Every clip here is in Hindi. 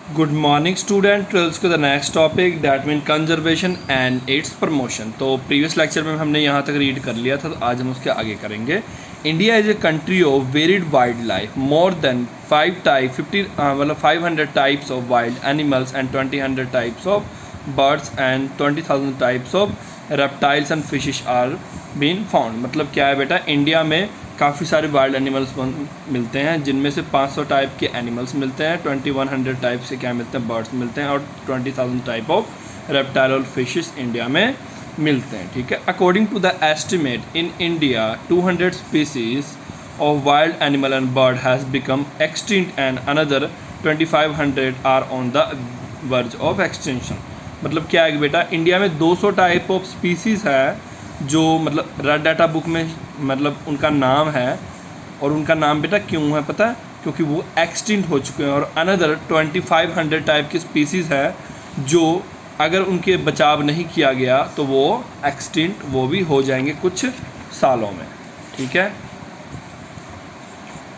गुड मॉर्निंग स्टूडेंट, ट्वेल्थ को the next topic that mean conservation and it's promotion. तो प्रीवियस लेक्चर में हमने यहाँ तक रीड कर लिया था, तो आज हम उसके आगे करेंगे। India is a country of varied wild life, more than 500 types of wild animals and 20 types of birds and 20,000 types of reptiles and fishes are been found. मतलब क्या है बेटा, इंडिया में काफ़ी सारे वाइल्ड एनिमल्स मिलते हैं, जिनमें से 500 टाइप के एनिमल्स मिलते हैं, 2100 टाइप से क्या मिलते हैं, बर्ड्स मिलते हैं, और 20,000 टाइप ऑफ रेप्टाइल और फिशेस इंडिया में मिलते हैं। ठीक है, according to the estimate in India 200 species of wild animal and bird has become extinct and another 2500 are on the verge of extension. मतलब क्या है बेटा, इंडिया में 200 टाइप ऑफ स्पीसीज़ है जो मतलब रेड डाटा बुक में मतलब उनका नाम है, और उनका नाम बेटा क्यों है पता है, क्योंकि वो एक्सटिंक्ट हो चुके हैं। और अनदर 2500 टाइप की स्पीसीज़ है जो अगर उनके बचाव नहीं किया गया तो वो एक्सटिंक्ट वो भी हो जाएंगे कुछ सालों में। ठीक है,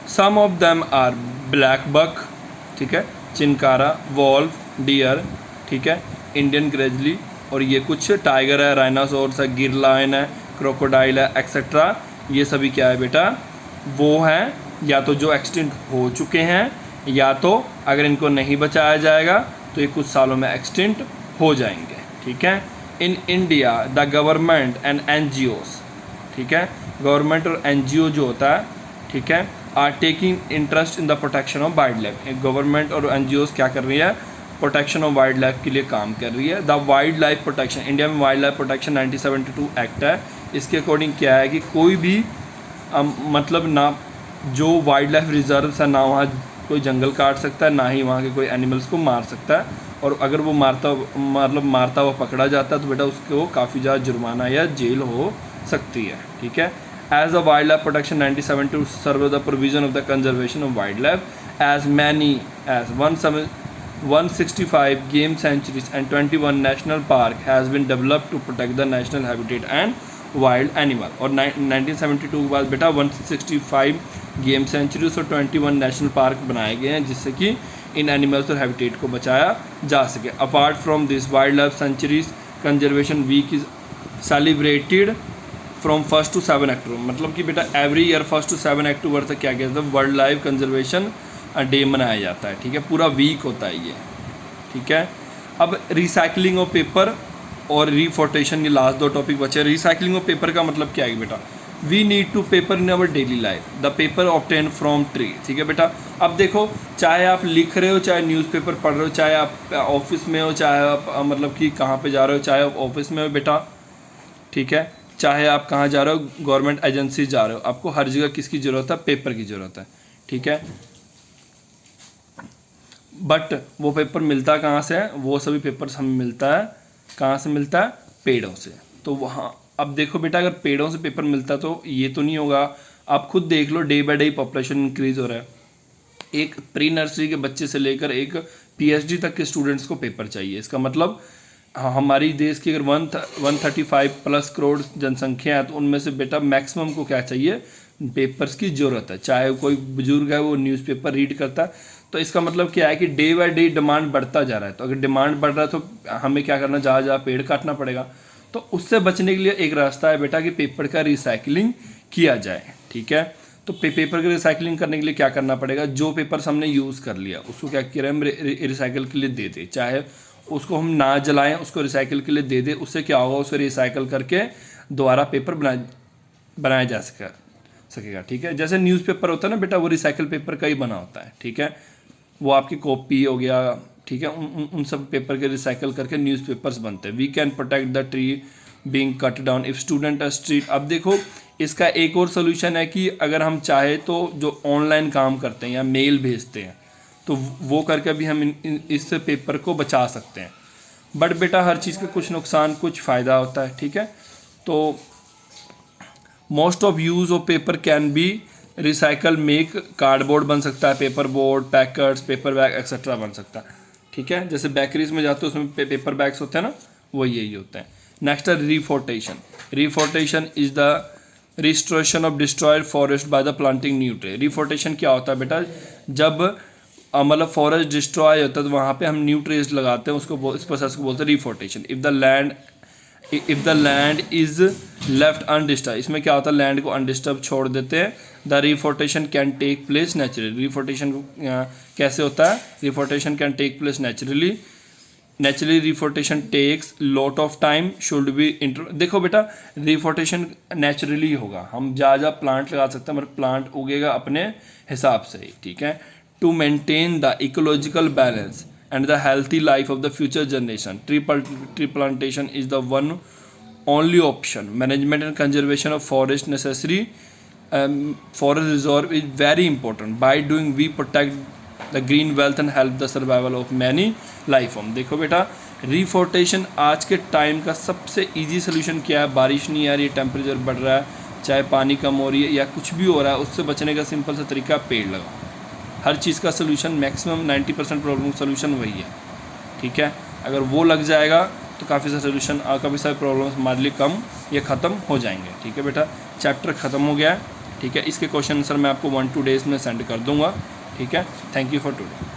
some of them are black buck, ठीक है, चिनकारा, वॉल्फ, डियर, ठीक है, इंडियन ग्रेजली, और ये कुछ टाइगर है, राइनासोर्स है, गिर लायन है, क्रोकोडाइल है, एक्सेट्रा। ये सभी क्या है बेटा, वो हैं या तो जो एक्सटिंक्ट हो चुके हैं, या तो अगर इनको नहीं बचाया जाएगा तो ये कुछ सालों में एक्सटिंक्ट हो जाएंगे। ठीक है, in India the government and NGOs, ठीक है, गवर्नमेंट और NGO जो होता है, ठीक है, are taking interest in the protection of wild life. Government और NGOs क्या कर रही है, प्रोटेक्शन ऑफ वाइल्ड लाइफ के लिए काम कर रही है। The wild life protection, India में वाइल्ड लाइफ प्रोटेक्शन 1972 एक्ट है। इसके अकॉर्डिंग क्या है कि कोई भी मतलब ना जो वाइल्ड लाइफ रिजर्व्स है, ना वहाँ कोई जंगल काट सकता है, ना ही वहाँ के कोई एनिमल्स को मार सकता है। और अगर वो मारता हुआ पकड़ा जाता है तो बेटा उसको काफ़ी ज़्यादा जुर्माना या जेल हो सकती है। ठीक है, as a wild life protection 1972 serve the provision of the conservation of wild life as many as 165 game sanctuaries and 21 national park has been developed to protect the national habitat and wild animal। और 1972 के बाद बेटा 165 गेम सेंचुरीज और 21 नेशनल पार्क बनाए गए हैं, जिससे कि इन एनिमल्स और हैबिटेट को बचाया जा सके। Apart from this wild life sanctuaries conservation week is celebrated from 1 to 7 October. मतलब कि बेटा एवरी ईयर 1 to 7 अक्टूबर तक क्या कहते हैं, वर्ल्ड लाइफ कंजर्वेशन डे मनाया जाता है। ठीक है, पूरा वीक होता है ये। ठीक है, अब रिसाइकलिंग ऑफ पेपर और रिफोर्टेशन, ये लास्ट दो टॉपिक बचे। रिसाइकलिंग ऑफ पेपर का मतलब क्या है बेटा, we need to paper in our daily life, the paper obtain from tree. ठीक है बेटा, अब देखो, चाहे आप लिख रहे हो, चाहे न्यूज़पेपर पढ़ रहे हो, चाहे आप ऑफिस में हो, चाहे आप मतलब कि कहाँ पे जा रहे हो, चाहे आप ऑफिस में हो बेटा, ठीक है, चाहे आप कहाँ जा रहे हो, गवर्नमेंट एजेंसी जा रहे हो, आपको हर जगह किसकी ज़रूरत है, पेपर की ज़रूरत है। ठीक है, बट वो पेपर मिलता कहाँ से है, वो सभी पेपर्स हमें मिलता है कहाँ से मिलता है, पेड़ों से। तो वहाँ अब देखो बेटा, अगर पेड़ों से पेपर मिलता तो ये तो नहीं होगा। आप खुद देख लो, day by day population increase हो रहा है। एक प्री नर्सरी के बच्चे से लेकर एक PhD तक के स्टूडेंट्स को पेपर चाहिए। इसका मतलब हमारी देश की अगर 135+ करोड़ जनसंख्या है, तो उनमें से बेटा मैक्सिमम को क्या चाहिए, पेपर्स की ज़रूरत है। चाहे कोई बुजुर्ग है वो न्यूज़पेपर रीड करता है, तो इसका मतलब क्या है कि डे बाय डे डिमांड बढ़ता जा रहा है। तो अगर डिमांड बढ़ रहा है तो हमें क्या करना, जहाँ जहाँ पेड़ काटना पड़ेगा। तो उससे बचने के लिए एक रास्ता है बेटा कि पेपर का रिसाइकलिंग किया जाए। ठीक है, तो पेपर की रिसाइकलिंग करने के लिए क्या करना पड़ेगा, जो पेपर्स हमने यूज़ कर लिया उसको क्या किया, हम रिसाइकिल के लिए दे दें, चाहे उसको हम ना जलाएं, उसको रिसाइकिल के लिए दे दें। उससे क्या होगा, उसे रिसाइकिल करके दोबारा पेपर बनाया जा सकेगा। ठीक है, जैसे न्यूज़पेपर होता है ना बेटा, वो रिसाइकिल पेपर का ही बना होता है। ठीक है, वो आपकी कॉपी हो गया, ठीक है, उन सब पेपर के रिसाइकिल करके न्यूज़पेपर्स बनते हैं। We can protect the tree being cut down if student a street. अब देखो, इसका एक और सोल्यूशन है कि अगर हम चाहे तो जो ऑनलाइन काम करते हैं या मेल भेजते हैं, तो वो करके भी हम इस पेपर को बचा सकते हैं। बट बेटा हर चीज़ का कुछ नुकसान कुछ फ़ायदा होता है। ठीक है, तो most of use of paper can be recycle make, cardboard बन सकता है, paper board, packets, paper bag etcetera बन सकता है। ठीक है, जैसे बेकरीज में जाते हो उसमें पेपर बैग्स होते हैं ना, वो यही होते हैं। नेक्स्ट है reforestation. Reforestation is the restoration of destroyed forest by the planting new tree. Reforestation क्या होता है बेटा, जब मतलब फॉरेस्ट डिस्ट्रॉय होता है तो वहाँ पे हम न्यू ट्रीज लगाते हैं, उसको इस प्रोसेस को बोलते हैं reforestation. If the land is left undisturbed, इसमें क्या होता है, लैंड को अनडिस्टर्ब छोड़ देते हैं। The reforestation can take place naturally, reforestation कैसे होता है, reforestation can take place naturally reforestation takes lot of time, should be देखो बेटा रिफोर्टेशन नेचुरली होगा, हम जहाँ प्लांट लगा सकते हैं, मतलब प्लांट उगेगा अपने हिसाब से ही, ठीक है। To maintain the ecological balance and the healthy life of the future generation, tree plantation is the one only option. Management and conservation of forest necessary, forest reserve is very important. By doing we protect the green wealth and help the survival of many life form। देखो बेटा रिफोर्टेशन आज के टाइम का सबसे इजी सोल्यूशन क्या है, बारिश नहीं आ रही, टेम्परेचर बढ़ रहा है, चाहे पानी कम हो रही है या कुछ भी हो रहा है, उससे बचने का सिंपल सा तरीका पेड़ लगाओ। हर चीज़ का सोल्यूशन मैक्सिमम 90% प्रॉब्लम सोल्यूशन वही है, ठीक है। अगर वो लग जाएगा तो काफ़ी सारे सोल्यूशन काफ़ी सारे प्रॉब्लम्स हमारे लिए कम या ख़त्म हो जाएंगे, ठीक है बेटा। चैप्टर ख़त्म हो गया है, ठीक है। इसके क्वेश्चन आंसर मैं आपको 1-2 डेज़ में सेंड कर दूंगा, ठीक है। Thank you for today.